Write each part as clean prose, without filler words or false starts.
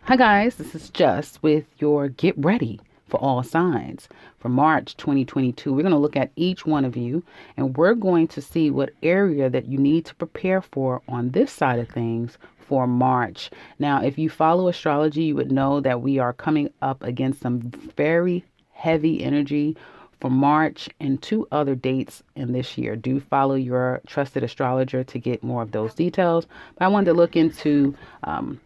Hi guys, this is Just with your Get Ready for All Signs for March 2022. We're going to look at each one of you and we're going to see what area that you need to prepare for on this side of things for March. Now, if you follow astrology, you would know that we are coming up against some very heavy energy for March and two other dates in this year. Do follow your trusted astrologer to get more of those details. But I wanted to look into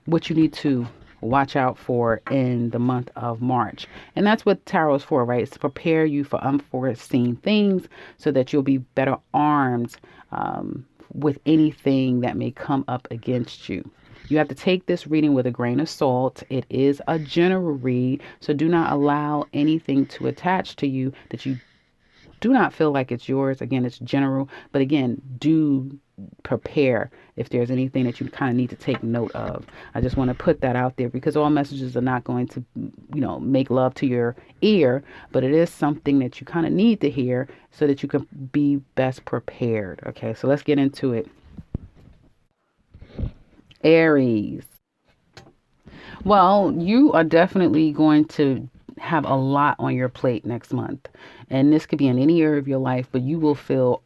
what you need to watch out for in the month of March. And that's what tarot is for, right? It's to prepare you for unforeseen things so that you'll be better armed with anything that may come up against you. You have to take this reading with a grain of salt. It is a general read, so do not allow anything to attach to you that you do not feel like it's yours. Again, it's general, but again, do prepare if there's anything that you kind of need to take note of. I just want to put that out there because all messages are not going to, make love to your ear, but it is something that you kind of need to hear so that you can be best prepared. Okay, so let's get into it. Aries. Well, you are definitely going to have a lot on your plate next month. And this could be in any area of your life, but you will feel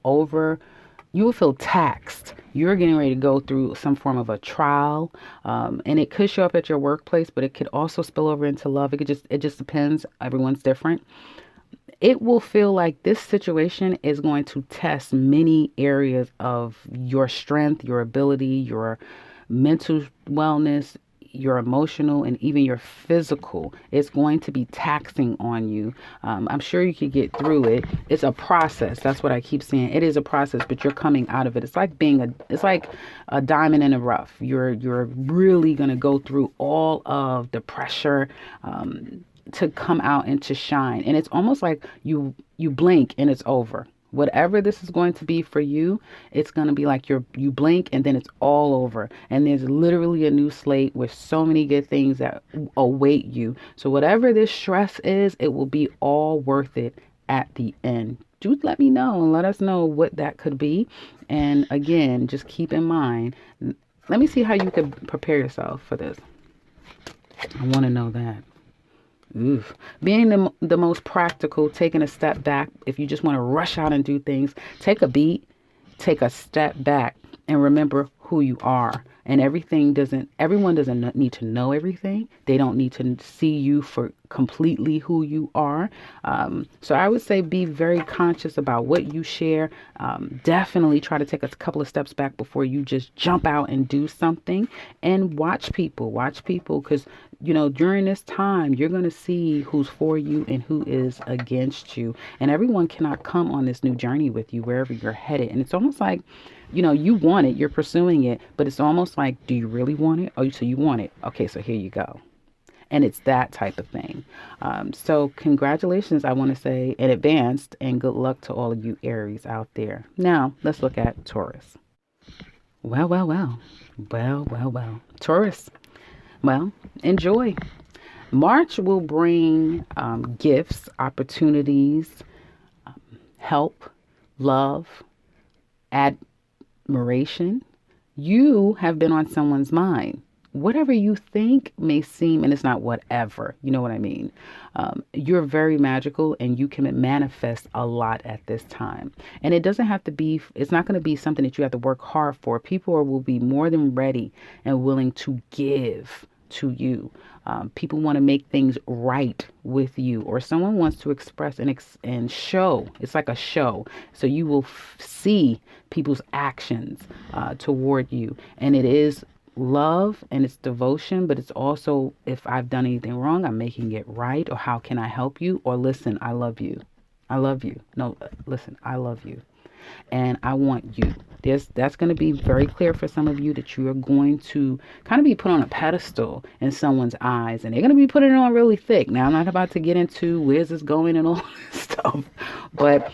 taxed. You're getting ready to go through some form of a trial. And it could show up at your workplace, but it could also spill over into love. It just depends. Everyone's different. It will feel like this situation is going to test many areas of your strength, your ability, your mental wellness, your emotional, and even your physical. It's going to be taxing on you. I'm sure you could get through it. It's a process. That's what I keep saying. It is a process, but you're coming out of it. It's like a diamond in the rough. You're really going to go through all of the pressure to come out and to shine. And it's almost like you blink and it's over. Whatever this is going to be for you, it's going to be like you blink and then it's all over. And there's literally a new slate with so many good things that await you. So whatever this stress is, it will be all worth it at the end. Do let me know and let us know what that could be. And again, just keep in mind, let me see how you could prepare yourself for this. I want to know that. Oof. Being the most practical, taking a step back. If you just want to rush out and do things, take a beat, take a step back, and remember who you are. And everyone doesn't need to know everything. They don't need to see you for completely who you are. So I would say be very conscious about what you share. Definitely try to take a couple of steps back before you just jump out and do something. And watch people because, during this time, you're going to see who's for you and who is against you. And everyone cannot come on this new journey with you wherever you're headed. And it's almost like, you want it, you're pursuing it, but it's almost like, do you really want it? Oh, so you want it. Okay, so here you go. And it's that type of thing. So congratulations, I want to say in advance, and good luck to all of you Aries out there. Now, let's look at Taurus. Well. Taurus. Well, enjoy. March will bring gifts, opportunities, help, love, admiration. You have been on someone's mind. Whatever you think may seem, and it's not whatever, you know what I mean? You're very magical and you can manifest a lot at this time. And it doesn't have to be, it's not going to be something that you have to work hard for. People will be more than ready and willing to give to you. People want to make things right with you, or someone wants to express and show. It's like a show. So you will see people's actions toward you. And it is love and it's devotion, but it's also, if I've done anything wrong, I'm making it right, or how can I help you, or listen, I love you. No, listen, I love you and I want you. That's going to be very clear for some of you, that you are going to kind of be put on a pedestal in someone's eyes, and they're going to be putting it on really thick. Now, I'm not about to get into where's this going and all this stuff, but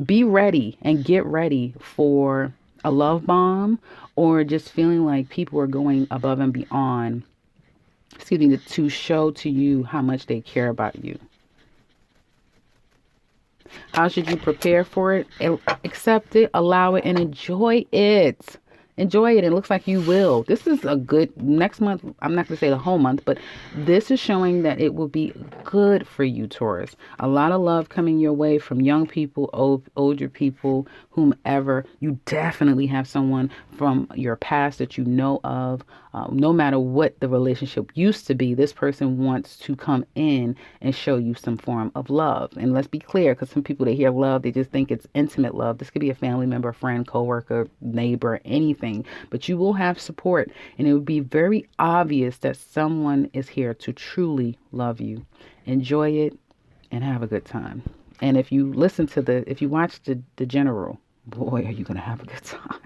be ready and get ready for a love bomb, or just feeling like people are going above and beyond, to show to you how much they care about you. How should you prepare for it? Accept it, allow it, and enjoy it. enjoy it. It looks like you will. This is a good next month. I'm not going to say the whole month, but this is showing that it will be good for you, Taurus. A lot of love coming your way from young people, older people, whomever. You definitely have someone from your past that you know of. No matter what the relationship used to be, this person wants to come in and show you some form of love. And let's be clear, because some people, they hear love, they just think it's intimate love. This could be a family member, friend, coworker, neighbor, anything. But you will have support, and it would be very obvious that someone is here to truly love you. Enjoy it and have a good time. And if you if you watch the general, boy, are you going to have a good time.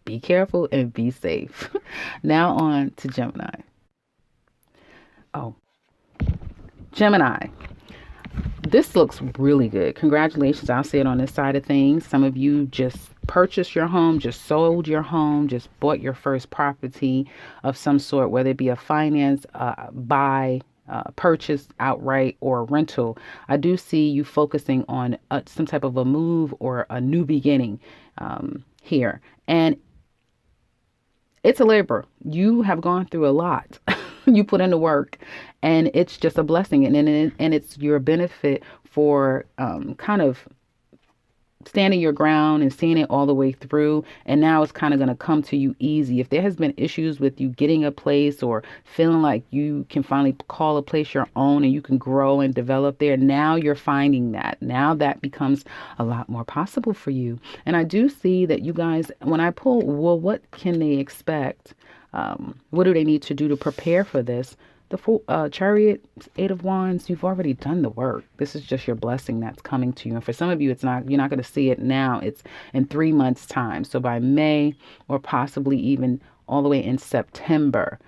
Be careful and be safe. Now on to Gemini. Oh, Gemini. This looks really good. Congratulations. I'll say it on this side of things. Some of you just purchased your home, just sold your home, just bought your first property of some sort, whether it be a finance, buy, purchase outright, or rental. I do see you focusing on some type of a move or a new beginning here. And it's a labor. You have gone through a lot. You put in the work, and it's just a blessing. And it's your benefit for kind of standing your ground and seeing it all the way through. And now it's kind of going to come to you easy. If there has been issues with you getting a place or feeling like you can finally call a place your own and you can grow and develop there, now you're finding that. Now that becomes a lot more possible for you. And I do see that you guys, when I pull, well, what can they expect? What do they need to do to prepare for this? The Chariot, 8 of Wands, you've already done the work. This is just your blessing that's coming to you. And for some of you, you're not going to see it now. It's in 3 months' time. So by May, or possibly even all the way in September,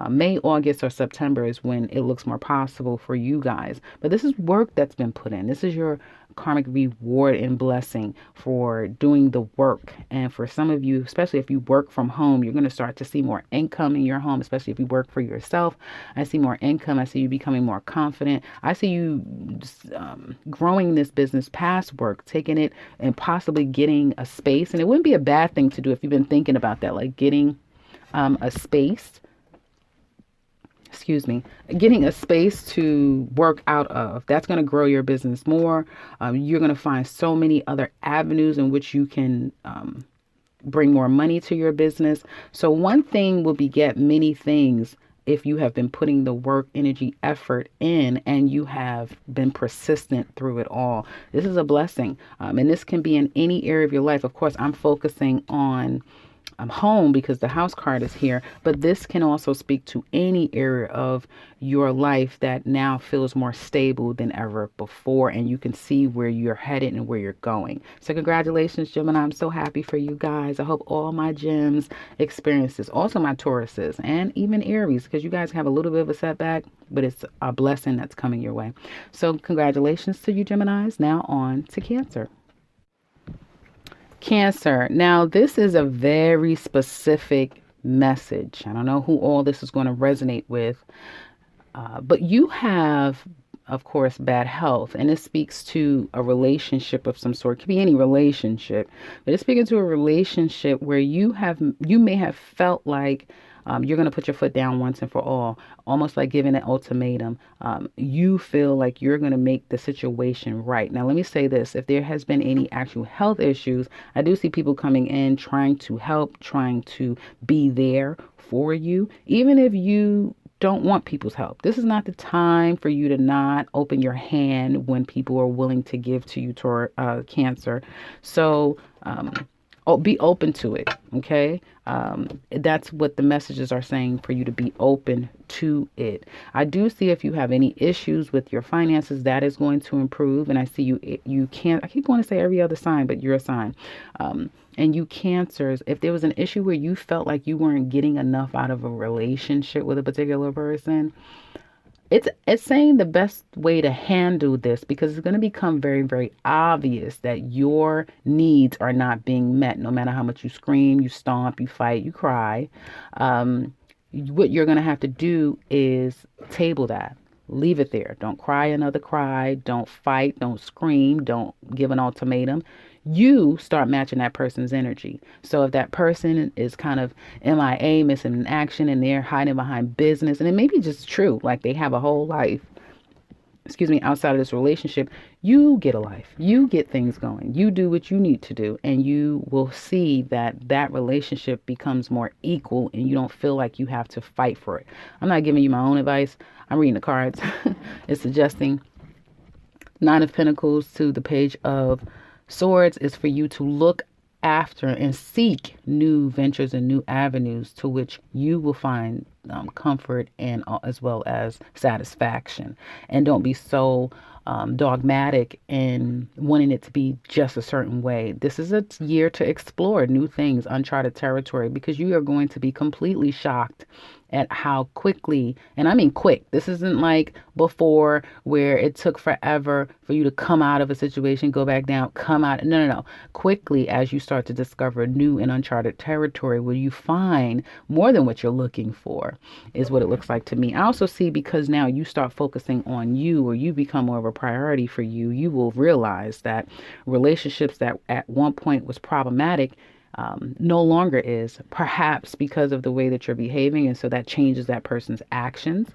May, August, or September is when it looks more possible for you guys. But this is work that's been put in. This is your karmic reward and blessing for doing the work. And for some of you, especially if you work from home, you're going to start to see more income in your home, especially if you work for yourself. I see more income. I see you becoming more confident. I see you growing this business past work, taking it and possibly getting a space. And it wouldn't be a bad thing to do if you've been thinking about that, like getting a space. Getting a space to work out of. That's going to grow your business more. You're going to find so many other avenues in which you can bring more money to your business. So one thing will beget many things if you have been putting the work, energy, effort in, and you have been persistent through it all. This is a blessing. And this can be in any area of your life. Of course, I'm focusing on home because the house card is here, but this can also speak to any area of your life that now feels more stable than ever before, and you can see where you're headed and where you're going. So congratulations, Gemini. I'm so happy for you guys. I hope all my gems experience this, also my Tauruses and even Aries, because you guys have a little bit of a setback, but it's a blessing that's coming your way. So congratulations to you, Geminis. Now on to Cancer. Cancer. Now, this is a very specific message. I don't know who all this is going to resonate with, but you have, of course, bad health, and it speaks to a relationship of some sort. It could be any relationship, but it's speaking to a relationship where you may have felt like you're going to put your foot down once and for all, almost like giving an ultimatum. You feel like you're going to make the situation right. Now, let me say this. If there has been any actual health issues, I do see people coming in trying to help, trying to be there for you, even if you don't want people's help. This is not the time for you to not open your hand when people are willing to give to you, Cancer. So, be open to it, okay? That's what the messages are saying, for you to be open to it. I do see if you have any issues with your finances, that is going to improve. And I see you can't, I keep wanting to say every other sign, but you're a sign. And you Cancers, if there was an issue where you felt like you weren't getting enough out of a relationship with a particular person, it's saying the best way to handle this, because it's going to become very, very obvious that your needs are not being met, no matter how much you scream, you stomp, you fight, you cry. What you're going to have to do is table that. Leave it there. Don't cry another cry. Don't fight. Don't scream. Don't give an ultimatum. you start matching that person's energy. So if that person is kind of MIA, missing in action, and they're hiding behind business, and it may be just true, like they have a whole life, outside of this relationship, you get a life, you get things going, you do what you need to do, and you will see that that relationship becomes more equal and you don't feel like you have to fight for it. I'm not giving you my own advice. I'm reading the cards. It's suggesting Nine of Pentacles to the Page of Swords is for you to look after and seek new ventures and new avenues to which you will find comfort and as well as satisfaction. And don't be so dogmatic in wanting it to be just a certain way. This is a year to explore new things, uncharted territory, because you are going to be completely shocked at how quickly, and I mean quick, this isn't like before where it took forever for you to come out of a situation, go back down, come out. No. Quickly, as you start to discover new and uncharted territory where you find more than what you're looking for, is what it looks like to me. I also see, because now you start focusing on you, or you become more of a priority for you, you will realize that relationships that at one point was problematic no longer is, perhaps because of the way that you're behaving, and so that changes that person's actions,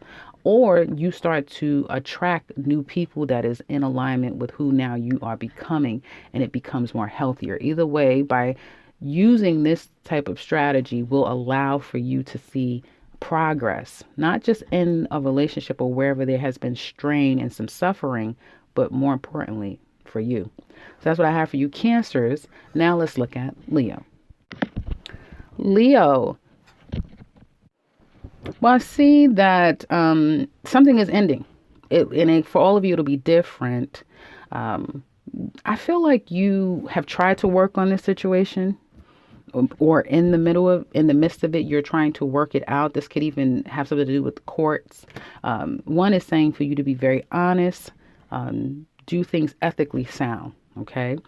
or you start to attract new people that is in alignment with who now you are becoming, and it becomes more healthier. Either way, by using this type of strategy will allow for you to see progress, not just in a relationship or wherever there has been strain and some suffering, but more importantly for you. So that's what I have for you, Cancers. Now let's look at Leo. Leo. Well, I see that something is ending. For all of you, it'll be different. I feel like you have tried to work on this situation, or in the midst of it, you're trying to work it out. This could even have something to do with courts. One is saying for you to be very honest, do things ethically sound. Okay.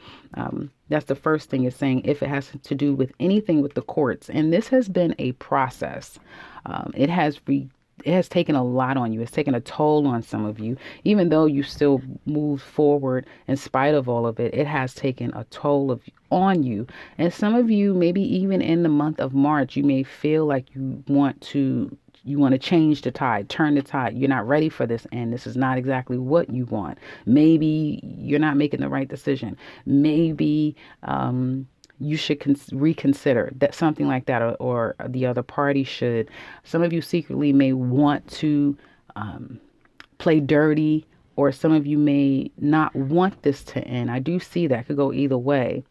That's the first thing, is saying if it has to do with anything with the courts. And this has been a process. It has taken a lot on you. It's taken a toll on some of you. Even though you still moved forward in spite of all of it, it has taken a toll on you. And some of you, maybe even in the month of March, you may feel like you want to change the tide, turn the tide. You're not ready for this, and this is not exactly what you want. Maybe you're not making the right decision. Maybe you should reconsider that, something like that, or the other party should. Some of you secretly may want to play dirty, or some of you may not want this to end. I do see that could go either way,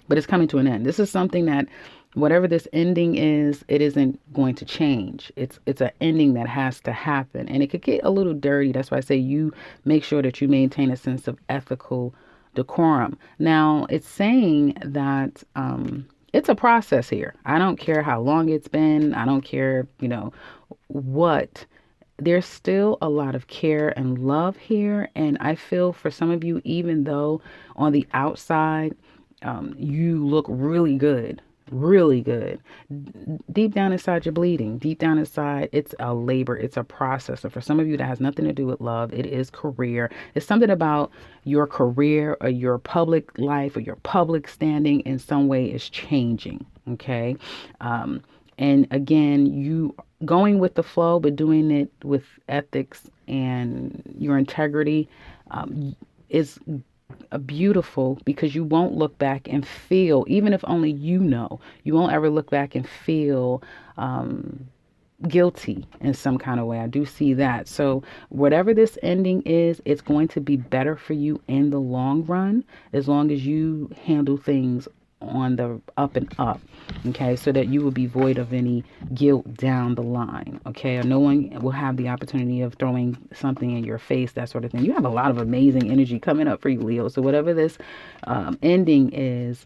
but it's coming to an end. This is something that, whatever this ending is, it isn't going to change. It's an ending that has to happen, and it could get a little dirty. That's why I say you make sure that you maintain a sense of ethical decorum. Now, it's saying that it's a process here. I don't care how long it's been. I don't care, what. There's still a lot of care and love here, and I feel for some of you, even though on the outside you look really good, deep down inside you're bleeding. Deep down inside, it's a labor, it's a process. And for some of you, that has nothing to do with love. It is career. It's something about your career or your public life or your public standing in some way is changing. Okay. And again, you going with the flow, but doing it with ethics and your integrity is beautiful, because you won't look back and feel, even if only you won't ever look back and feel guilty in some kind of way. I do see that. So whatever this ending is, it's going to be better for you in the long run, as long as you handle things on the up and up, okay, so that you will be void of any guilt down the line, okay, or no one will have the opportunity of throwing something in your face, that sort of thing. You have a lot of amazing energy coming up for you, Leo. So whatever this ending is,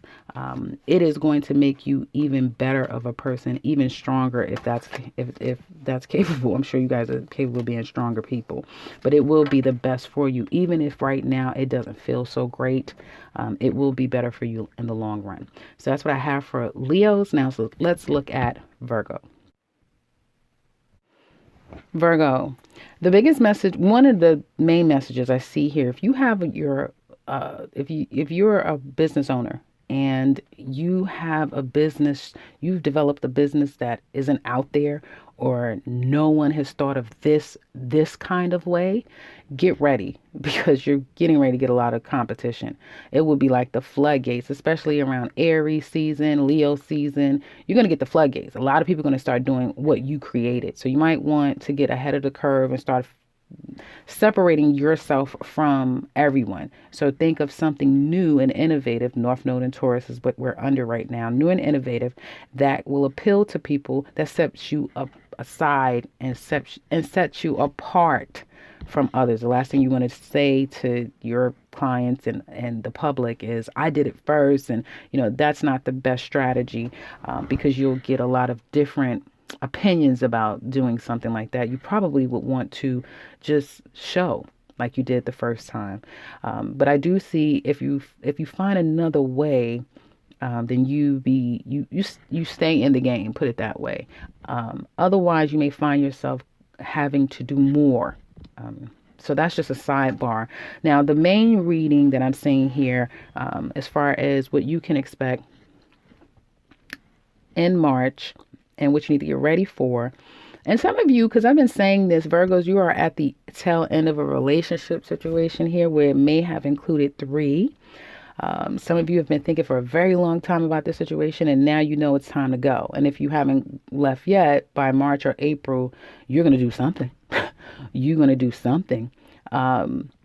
it is going to make you even better of a person, even stronger, if that's capable. I'm sure you guys are capable of being stronger people, but it will be the best for you, even if right now it doesn't feel so great. It will be better for you in the long run. So that's what I have for Leos. Now, so let's look at Virgo. Virgo, the biggest message, one of the main messages I see here, if you have your if you're a business owner and you have a business, you've developed a business that isn't out there, or no one has thought of this kind of way, get ready because you're getting ready to get a lot of competition. It will be like the floodgates, especially around Aries season, Leo season. You're going to get the floodgates. A lot of people are going to start doing what you created. So you might want to get ahead of the curve and start separating yourself from everyone. So think of something new and innovative. North Node and Taurus is what we're under right now. New and innovative that will appeal to people, that sets you up aside and sets you apart from others. The last thing you want to say to your clients and the public is, I did it first. And, that's not the best strategy, because you'll get a lot of different opinions about doing something like that. You probably would want to just show like you did the first time. But I do see if you find another way, then you stay in the game, put it that way. Otherwise, you may find yourself having to do more. So that's just a sidebar. Now, the main reading that I'm saying here, as far as what you can expect in March and what you need to get ready for. And some of you, because I've been saying this, Virgos, you are at the tail end of a relationship situation here where it may have included 3. Some of you have been thinking for a very long time about this situation, and now you know it's time to go. And if you haven't left yet, by March or April, you're going to do something. You're going to do something.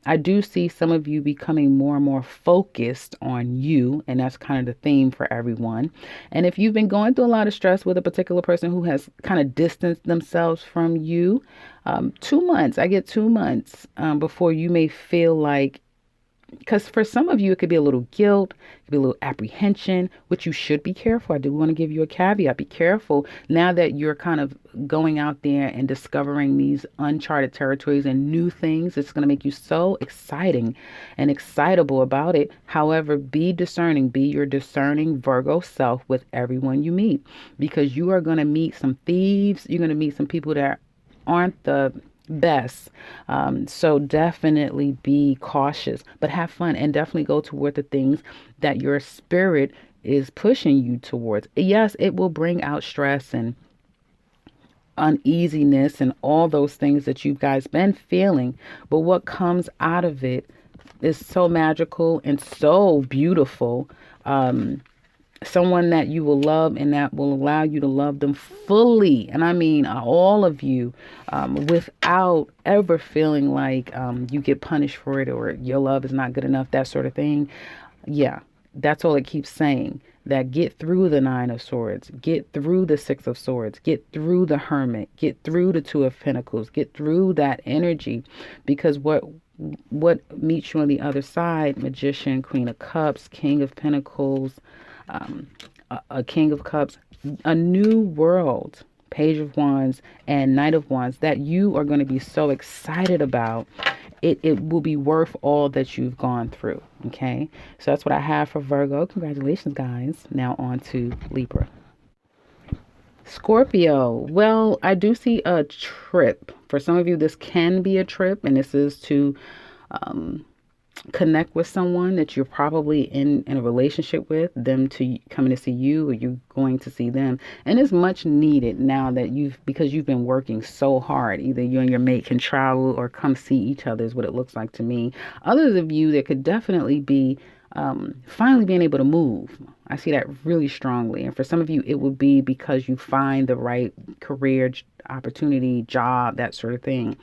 I do see some of you becoming more and more focused on you, and that's kind of the theme for everyone. And if you've been going through a lot of stress with a particular person who has kind of distanced themselves from you, 2 months, I get 2 months before you may feel like, because for some of you, it could be a little guilt, it could be a little apprehension, which you should be careful. I do want to give you a caveat. Be careful now that you're kind of going out there and discovering these uncharted territories and new things. It's going to make you so exciting and excitable about it. However, be discerning. Be your discerning Virgo self with everyone you meet, because you are going to meet some thieves. You're going to meet some people that aren't the best. So definitely be cautious, but have fun, and definitely go toward the things that your spirit is pushing you towards. Yes, it will bring out stress and uneasiness and all those things that you guys been feeling, but what comes out of it is so magical and so beautiful. Someone that you will love and that will allow you to love them fully. And I mean, all of you, without ever feeling like you get punished for it or your love is not good enough, that sort of thing. Yeah, that's all it keeps saying. That get through the 9 of Swords, get through the 6 of Swords, get through the Hermit, get through the 2 of Pentacles, get through that energy, because what meets you on the other side, Magician, Queen of Cups, King of Pentacles, a King of Cups, a new world, Page of Wands, and Knight of Wands that you are going to be so excited about. It will be worth all that you've gone through. Okay, so that's what I have for Virgo. Congratulations, guys. Now on to Libra. Scorpio. Well, I do see a trip. For some of you, this can be a trip, and this is to connect with someone that you're probably in a relationship with, them to coming to see you, or you going to see them. And it's much needed now that because you've been working so hard. Either you and your mate can travel or come see each other is what it looks like to me. Others of you, there could definitely be finally being able to move. I see that really strongly. And for some of you, it would be because you find the right career opportunity, job, that sort of thing.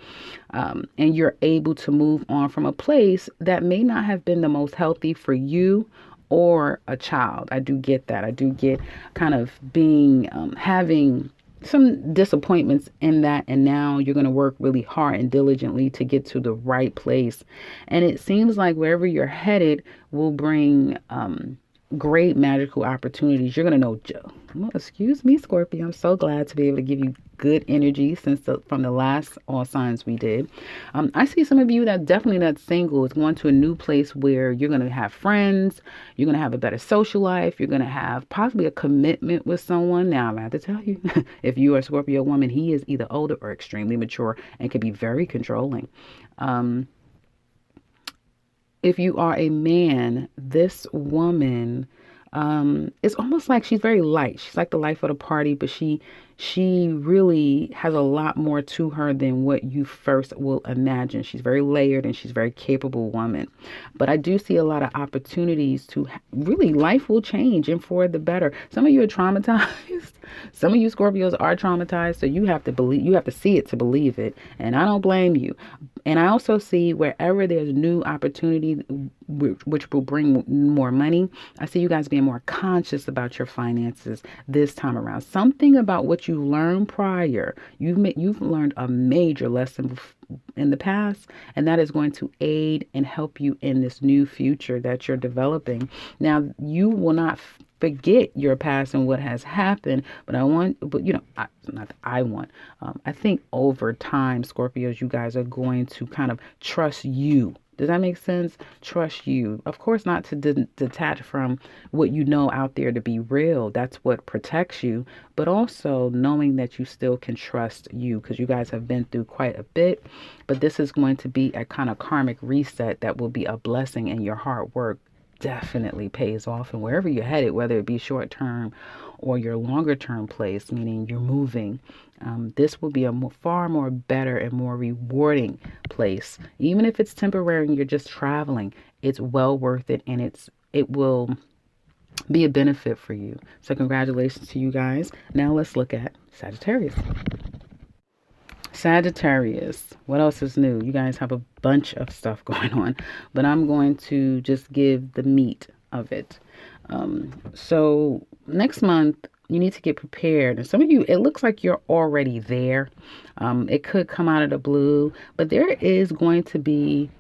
And you're able to move on from a place that may not have been the most healthy for you or a child. I do get that. I do get kind of being, having some disappointments in that, and now you're going to work really hard and diligently to get to the right place. And it seems like wherever you're headed will bring great magical opportunities. You're going to know, well, excuse me, Scorpio. I'm so glad to be able to give you good energy from the last all signs we did. I see some of you that definitely not single is going to a new place where you're going to have friends. You're going to have a better social life. You're going to have possibly a commitment with someone. Now, I have to tell you, if you are a Scorpio woman, he is either older or extremely mature and can be very controlling. if you are a man, this woman, it's almost like she's very light. She's like the life of the party, but she really has a lot more to her than what you first will imagine. She's very layered and she's a very capable woman. But I do see a lot of opportunities to really, life will change and for the better. Some of you are traumatized. Some of you Scorpios are traumatized, so you have to believe, you have to see it to believe it. And I don't blame you. And I also see wherever there's new opportunity, which will bring more money, I see you guys being more conscious about your finances this time around. Something about what you learned prior, you've learned a major lesson in the past, and that is going to aid and help you in this new future that you're developing. Now, you will not forget your past and what has happened, but I think over time, Scorpios, you guys are going to kind of trust you. Does that make sense? Trust you. Of course, not to detach from what you know out there to be real. That's what protects you. But also knowing that you still can trust you, because you guys have been through quite a bit. But this is going to be a kind of karmic reset that will be a blessing, and your hard work definitely pays off. And wherever you're headed, whether it be short term or your longer term place, meaning you're moving, this will be a far more better and more rewarding place. Even if it's temporary and you're just traveling, it's well worth it, and it will be a benefit for you. So congratulations to you guys. Now let's look at Sagittarius. Sagittarius, what else is new? You guys have a bunch of stuff going on, but I'm going to just give the meat of it. So next month, you need to get prepared. And some of you, it looks like you're already there. It could come out of the blue, but there is going to be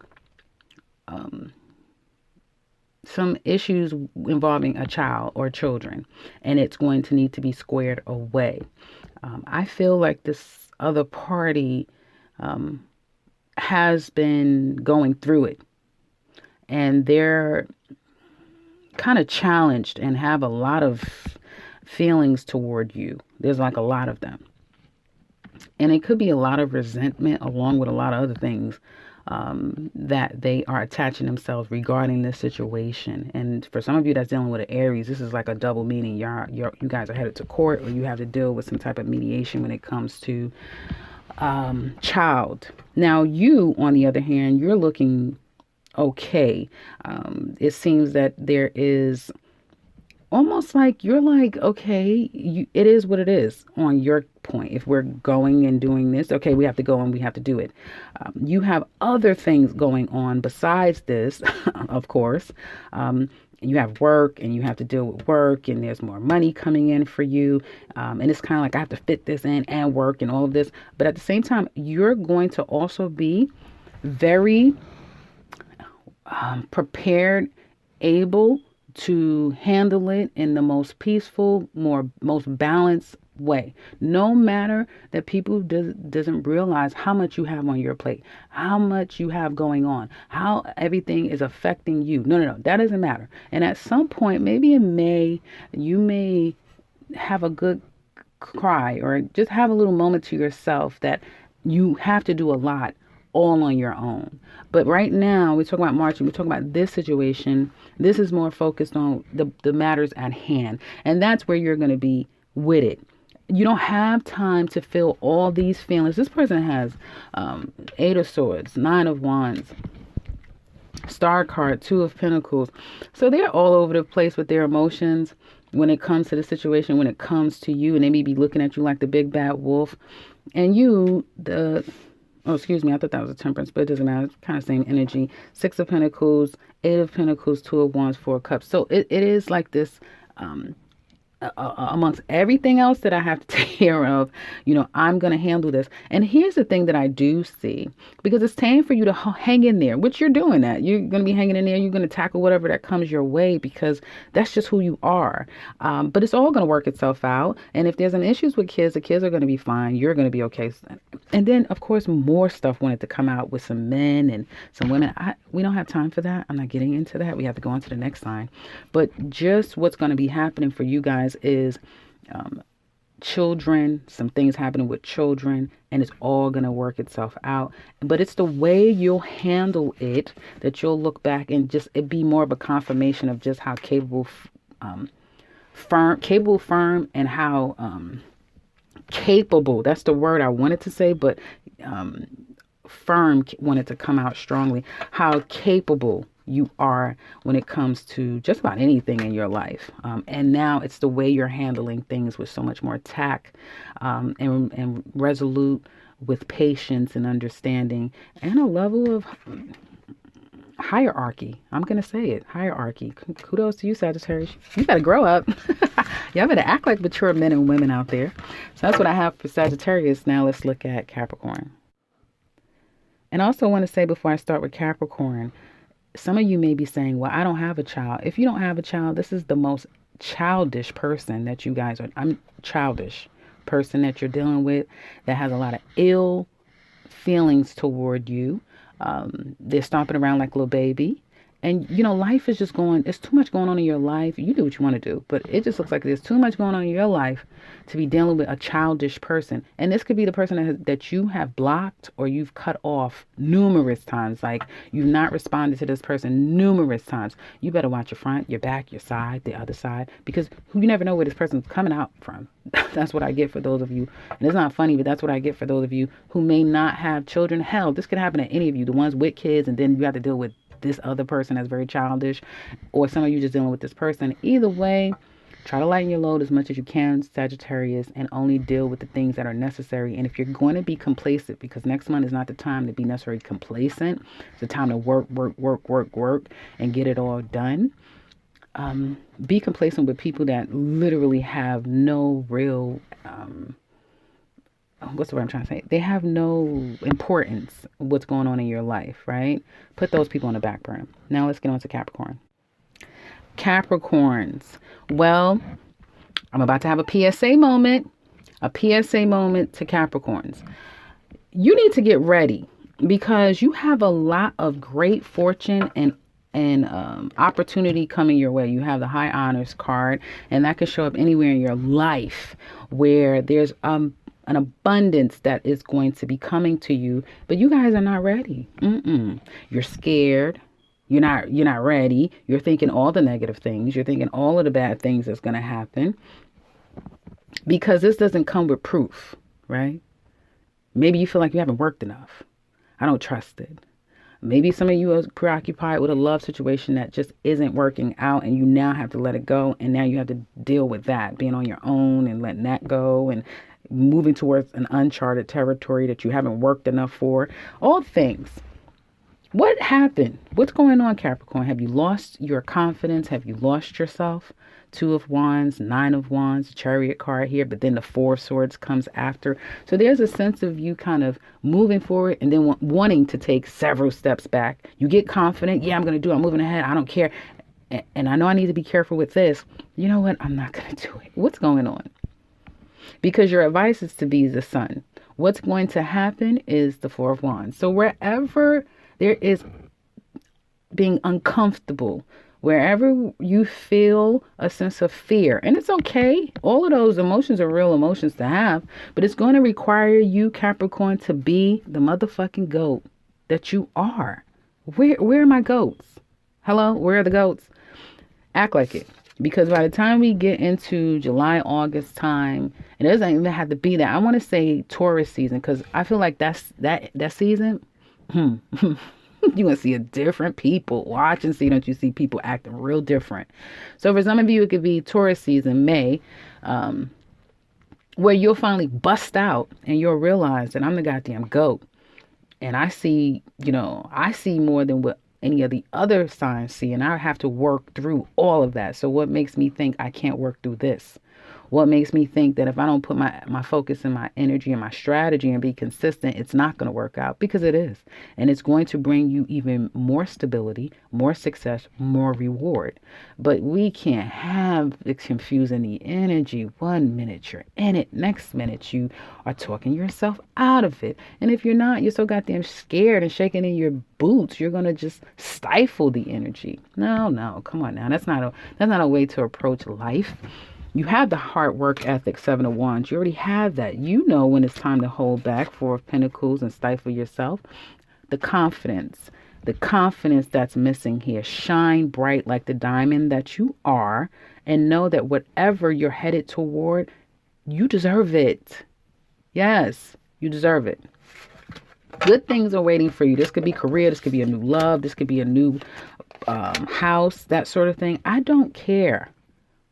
some issues involving a child or children, and it's going to need to be squared away. I feel like this other party has been going through it, and they're kind of challenged and have a lot of feelings toward you. There's like a lot of them, and it could be a lot of resentment along with a lot of other things that they are attaching themselves regarding this situation. And for some of you that's dealing with an Aries, this is like a double meaning. You guys are headed to court, or you have to deal with some type of mediation when it comes to child. Now, you, on the other hand, you're looking okay. It seems that there is almost like you're like, okay, it is what it is on your point. If we're going and doing this, okay, we have to go and we have to do it. You have other things going on besides this, of course. You have work, and you have to deal with work, and there's more money coming in for you. And it's kind of like, I have to fit this in and work and all of this. But at the same time, you're going to also be very prepared, able to handle it in the most peaceful, most balanced way. No matter that people doesn't realize how much you have on your plate, how much you have going on, how everything is affecting you. No, that doesn't matter. And at some point, maybe you may have a good cry, or just have a little moment to yourself that you have to do a lot all on your own. But right now, we're talking about March, and we're talking about this situation. This is more focused on the matters at hand. And that's where you're going to be with it. You don't have time to feel all these feelings. This person has 8 of Swords, 9 of Wands, Star card, 2 of Pentacles. So they're all over the place with their emotions when it comes to the situation, when it comes to you. And they may be looking at you like the big bad wolf. And you, oh, excuse me, I thought that was a Temperance, but it doesn't matter. It's kind of same energy. 6 of Pentacles, 8 of Pentacles, 2 of Wands, 4 of Cups. So it is like this, amongst everything else that I have to take care of, I'm going to handle this. And here's the thing that I do see, because it's time for you to hang in there, which you're doing that. You're going to be hanging in there. You're going to tackle whatever that comes your way, because that's just who you are. But it's all going to work itself out. And if there's an issues with kids, the kids are going to be fine. You're going to be okay. And then, of course, more stuff wanted to come out with some men and some women. We don't have time for that. I'm not getting into that. We have to go on to the next sign. But just what's going to be happening for you guys is children, some things happening with children, and it's all going to work itself out. But it's the way you'll handle it that you'll look back and just it be more of a confirmation of just how capable, firm, and how capable. That's the word I wanted to say, but firm wanted to come out strongly. How capable you are when it comes to just about anything in your life. And now it's the way you're handling things with so much more tact, and resolute, with patience and understanding, and a level of hierarchy. I'm going to say it. Hierarchy. Kudos to you, Sagittarius. You got to grow up. Y'all better act like mature men and women out there. So that's what I have for Sagittarius. Now let's look at Capricorn. And I also want to say before I start with Capricorn, some of you may be saying, well, I don't have a child. If you don't have a child, this is the most childish person that you guys are. I'm childish person that you're dealing with that has a lot of ill feelings toward you. They're stomping around like a little baby. And, life is just it's too much going on in your life. You do what you want to do, but it just looks like there's too much going on in your life to be dealing with a childish person. And this could be the person that you have blocked or you've cut off numerous times. Like you've not responded to this person numerous times. You better watch your front, your back, your side, the other side, because you never know where this person's coming out from. That's what I get for those of you. And it's not funny, but that's what I get for those of you who may not have children. Hell, this could happen to any of you, the ones with kids, and then you have to deal with this other person that's very childish, or some of you just dealing with this person. Either way, try to lighten your load as much as you can, Sagittarius, and only deal with the things that are necessary. And if you're going to be complacent, because next month is not the time to be necessarily complacent, it's the time to work, and get it all done. Be complacent with people that literally have no real, what's the word I'm trying to say? They have no importance what's going on in your life, right? Put those people on the back burner. Now let's get on to Capricorn. Capricorns. Well, I'm about to have a PSA moment. A PSA moment to Capricorns. You need to get ready because you have a lot of great fortune and opportunity coming your way. You have the high honors card, and that could show up anywhere in your life where there's an abundance that is going to be coming to you, but you guys are not ready. You're scared. You're not ready. You're thinking all the negative things. You're thinking all of the bad things that's going to happen because this doesn't come with proof, right? Maybe you feel like you haven't worked enough. I don't trust it. Maybe some of you are preoccupied with a love situation that just isn't working out, and you now have to let it go, and now you have to deal with that, being on your own and letting that go and moving towards an uncharted territory that you haven't worked enough for. All things. What happened? What's going on, Capricorn? Have you lost your confidence? Have you lost yourself? 2 of Wands, 9 of Wands, Chariot card here, but then the 4 of Swords comes after. So there's a sense of you kind of moving forward and then wanting to take several steps back. You get confident. Yeah, I'm going to do it. I'm moving ahead. I don't care. And I know I need to be careful with this. You know what? I'm not going to do it. What's going on? Because your advice is to be the sun. What's going to happen is the 4 of Wands. So wherever there is being uncomfortable, wherever you feel a sense of fear, and it's okay. All of those emotions are real emotions to have, but it's going to require you, Capricorn, to be the motherfucking goat that you are. Where are my goats? Hello? Where are the goats? Act like it. Because by the time we get into July, August time, and it doesn't even have to be that. I want to say Taurus season, because I feel like that season, you're going to see a different people. Watch and see, don't you see people acting real different. So for some of you, it could be Taurus season, May, where you'll finally bust out and you'll realize that I'm the goddamn goat. And I see more than what any of the other signs see, and I have to work through all of that. So what makes me think I can't work through this? What makes me think that if I don't put my focus and my energy and my strategy and be consistent, it's not going to work out? Because it is. And it's going to bring you even more stability, more success, more reward. But we can't have it confusing the energy. 1 minute you're in it, next minute you are talking yourself out of it. And if you're not, you're so goddamn scared and shaking in your boots, you're going to just stifle the energy. No, come on now. That's not a way to approach life. You have the hard work ethic, Seven of Wands. You already have that. You know when it's time to hold back, Four of Pentacles, and stifle yourself. The confidence that's missing here. Shine bright like the diamond that you are, and know that whatever you're headed toward, you deserve it. Yes, you deserve it. Good things are waiting for you. This could be career. This could be a new love. This could be a new house, that sort of thing. I don't care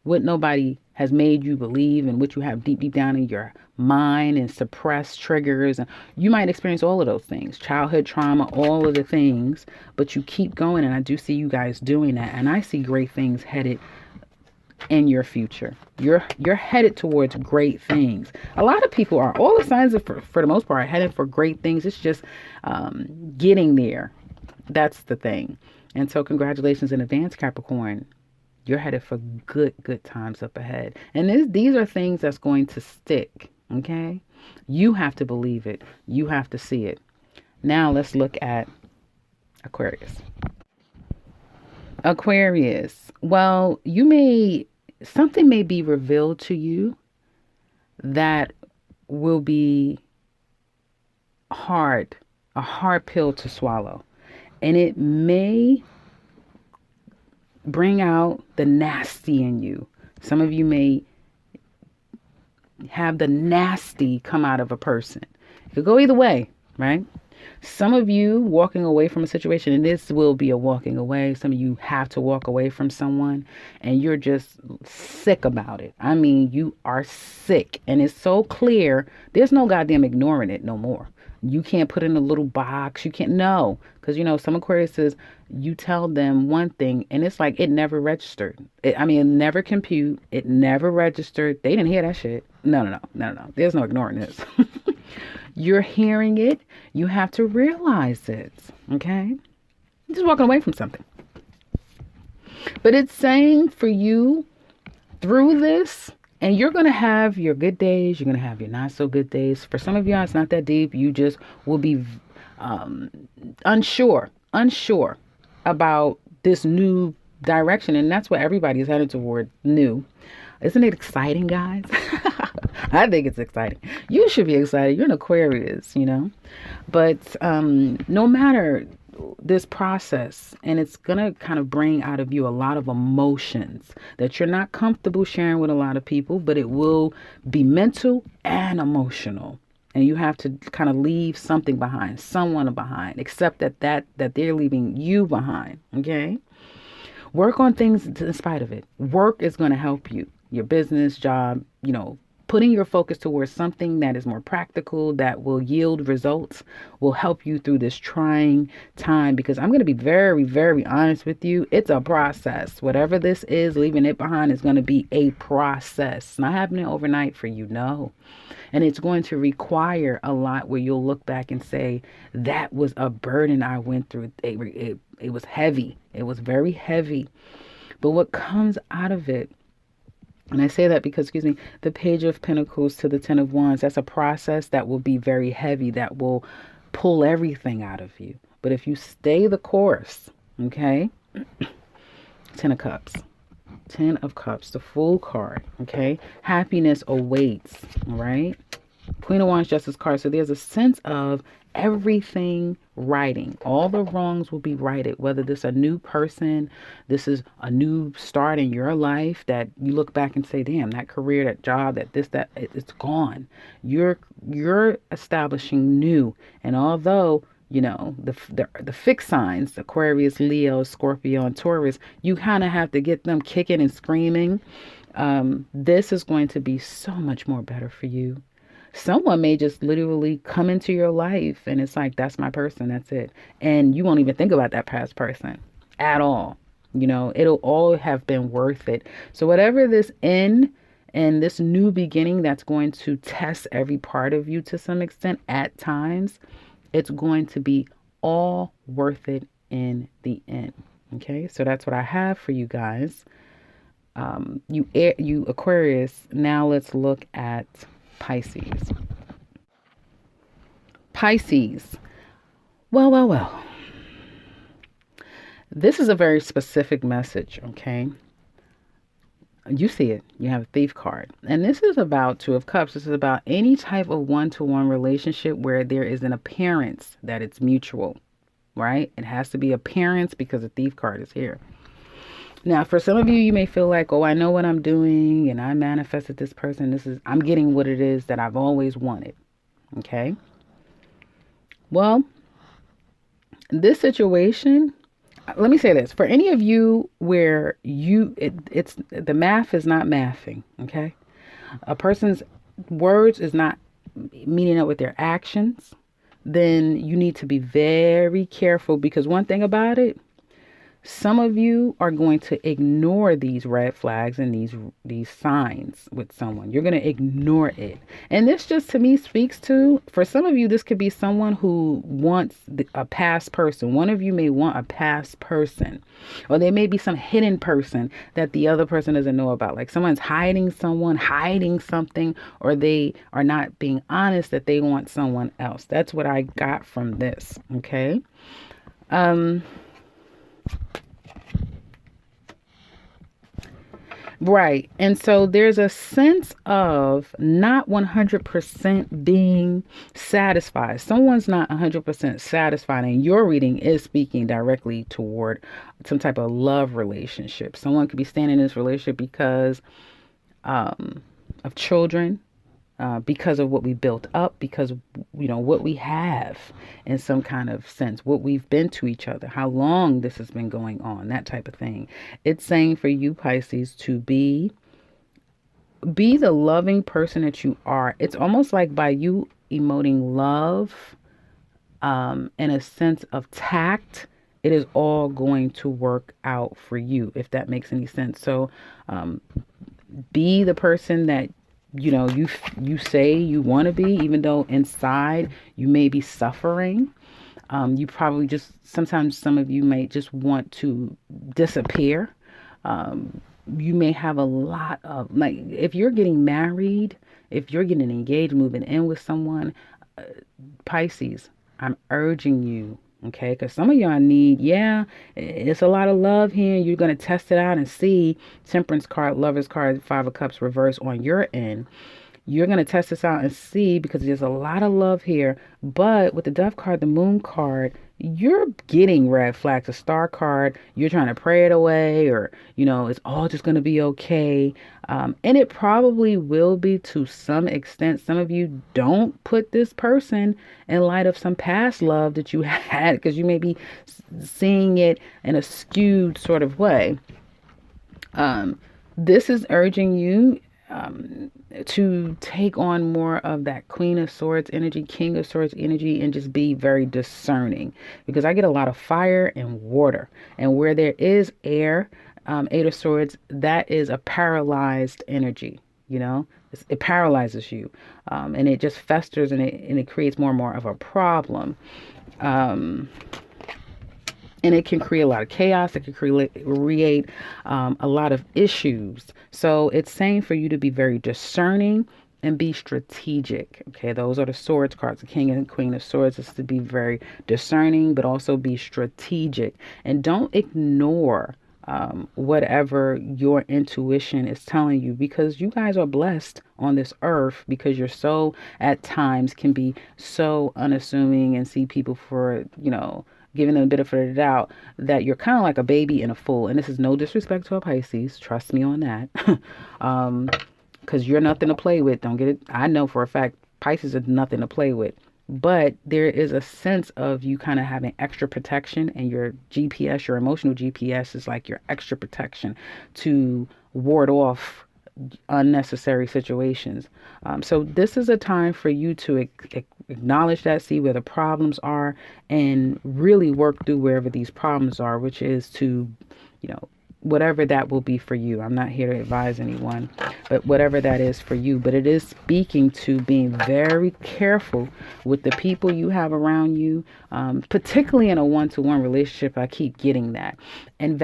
what nobody has made you believe and what you have deep down in your mind and suppressed triggers. And you might experience all of those things, childhood trauma, all of the things, but you keep going. And I do see you guys doing that. And I see great things headed in your future. You're headed towards great things. A lot of people are. All the signs for the most part are headed for great things. It's just getting there. That's the thing. And so congratulations in advance, Capricorn. You're headed for good times up ahead. And these are things that's going to stick, okay? You have to believe it. You have to see it. Now let's look at Aquarius. Aquarius. Well, something may be revealed to you that will be a hard pill to swallow. And it may bring out the nasty in you. Some of you may have the nasty come out of a person. It could go either way, right? Some of you walking away from a situation, and this will be a walking away. Some of you have to walk away from someone and you're just sick about it. I mean, you are sick and it's so clear. There's no goddamn ignoring it no more. You can't put in a little box. You can't know. Because, some Aquariuses, you tell them one thing and it's like it never registered. It never compute. It never registered. They didn't hear that shit. No. There's no ignoring this. You're hearing it. You have to realize it. Okay? You're just walking away from something. But it's saying for you through this, and you're going to have your good days. You're going to have your not so good days. For some of y'all, it's not that deep. You just will be unsure about this new direction. And that's what everybody is headed toward, new. Isn't it exciting, guys? I think it's exciting. You should be excited. You're an Aquarius, But no matter this process, and it's going to kind of bring out of you a lot of emotions that you're not comfortable sharing with a lot of people, but it will be mental and emotional. And you have to kind of leave something behind, someone behind, except that they're leaving you behind. Okay? Work on things in spite of it. Work is going to help you. Your business, job, putting your focus towards something that is more practical, that will yield results, will help you through this trying time. Because I'm going to be very, very honest with you. It's a process. Whatever this is, leaving it behind is going to be a process. It's not happening overnight for you, no. And it's going to require a lot where you'll look back and say, that was a burden I went through. It was heavy. It was very heavy. But what comes out of it, and I say that because, the Page of Pentacles to the Ten of Wands, that's a process that will be very heavy, that will pull everything out of you. But if you stay the course, okay, Ten of Cups. Ten of Cups, the Fool card, okay? Happiness awaits, all right? Queen of Wands, Justice card. So there's a sense of everything righting. All the wrongs will be righted. Whether this is a new person, this is a new start in your life that you look back and say, damn, that career, that job, it's gone. You're establishing new. And although the fixed signs, Aquarius, Leo, Scorpio, and Taurus, you kind of have to get them kicking and screaming. This is going to be so much more better for you. Someone may just literally come into your life and it's like, that's my person. That's it. And you won't even think about that past person at all. It'll all have been worth it. So whatever this end and this new beginning that's going to test every part of you to some extent at times, it's going to be all worth it in the end. Okay, so that's what I have for you guys. You Aquarius. Now let's look at Pisces. Pisces. Well. This is a very specific message, okay? You see it. You have a thief card. And this is about Two of Cups. This is about any type of one-to-one relationship where there is an appearance that it's mutual, right? It has to be appearance because the thief card is here. Now, for some of you, you may feel like, oh, I know what I'm doing and I manifested this person. I'm getting what it is that I've always wanted. Okay. Well, this situation, let me say this. For any of you where it's the math is not mathing. Okay. A person's words is not meeting up with their actions. Then you need to be very careful, because one thing about it, some of you are going to ignore these red flags and these signs with someone. You're going to ignore it. And this just to me speaks to, for some of you, this could be someone who wants a past person. One of you may want a past person, or there may be some hidden person that the other person doesn't know about. Like someone's hiding something, or they are not being honest that they want someone else. That's what I got from this. Okay. Right. And so there's a sense of not 100% being satisfied. Someone's not 100% satisfied, and your reading is speaking directly toward some type of love relationship. Someone could be standing in this relationship because of children, because of what we built up, because, what we have in some kind of sense, what we've been to each other, how long this has been going on, that type of thing. It's saying for you, Pisces, to be the loving person that you are. It's almost like by you emoting love, in a sense of tact, it is all going to work out for you, if that makes any sense. So, be the person that you say you want to be, even though inside you may be suffering. You probably sometimes some of you may just want to disappear. You may have a lot of, like, if you're getting married, if you're getting engaged, moving in with someone, Pisces, I'm urging you. Okay, because some of y'all need, it's a lot of love here. You're going to test it out and see. Temperance card, Lovers card, Five of Cups reverse on your end. You're going to test this out and see, because there's a lot of love here. But with the Dove card, the Moon card, you're getting red flags. A Star card, you're trying to pray it away, or, it's all just going to be okay. And it probably will be to some extent. Some of you don't put this person in light of some past love that you had, because you may be seeing it in a skewed sort of way. This is urging you to take on more of that Queen of Swords energy, King of Swords energy, and just be very discerning, because I get a lot of fire and water, and where there is air, Eight of Swords, that is a paralyzed energy. It paralyzes you, and it just festers, and it creates more and more of a problem. And it can create a lot of chaos. It can create a lot of issues. So it's saying for you to be very discerning and be strategic. Okay, those are the Swords cards. The King and Queen of Swords is to be very discerning, but also be strategic. And don't ignore whatever your intuition is telling you, because you guys are blessed on this earth, because you're so, at times, can be so unassuming and see people for, giving them a bit of the doubt, that you're kind of like a baby and a fool. And this is no disrespect to a Pisces. Trust me on that. Because you're nothing to play with. Don't get it. I know for a fact Pisces is nothing to play with. But there is a sense of you kind of having extra protection, and your GPS, your emotional GPS, is like your extra protection to ward off unnecessary situations. So this is a time for you to acknowledge that, see where the problems are, and really work through wherever these problems are, which is to, whatever that will be for you. I'm not here to advise anyone, but whatever that is for you. But it is speaking to being very careful with the people you have around you, particularly in a one-to-one relationship. I keep getting that. And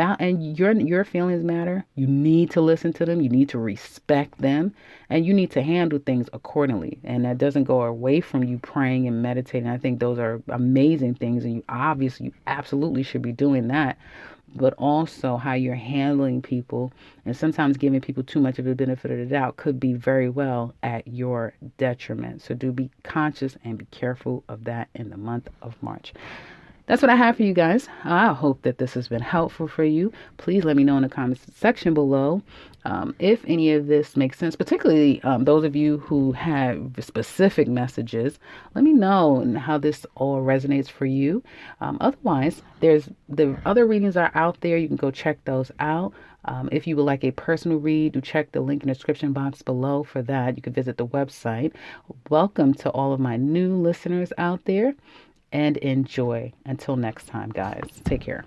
your feelings matter. You need to listen to them. You need to respect them, and you need to handle things accordingly. And that doesn't go away from you praying and meditating. I think those are amazing things, and you absolutely should be doing that. but also how you're handling people, and sometimes giving people too much of the benefit of the doubt could be very well at your detriment. So do be conscious and be careful of that in the month of March. That's what I have for you guys. I hope that this has been helpful for you. Please let me know in the comments section below if any of this makes sense, particularly those of you who have specific messages. Let me know how this all resonates for you. Otherwise, there's the other readings are out there. You can go check those out. If you would like a personal read, do check the link in the description box below for that. You can visit the website. Welcome to all of my new listeners out there. And enjoy. Until next time, guys. Take care.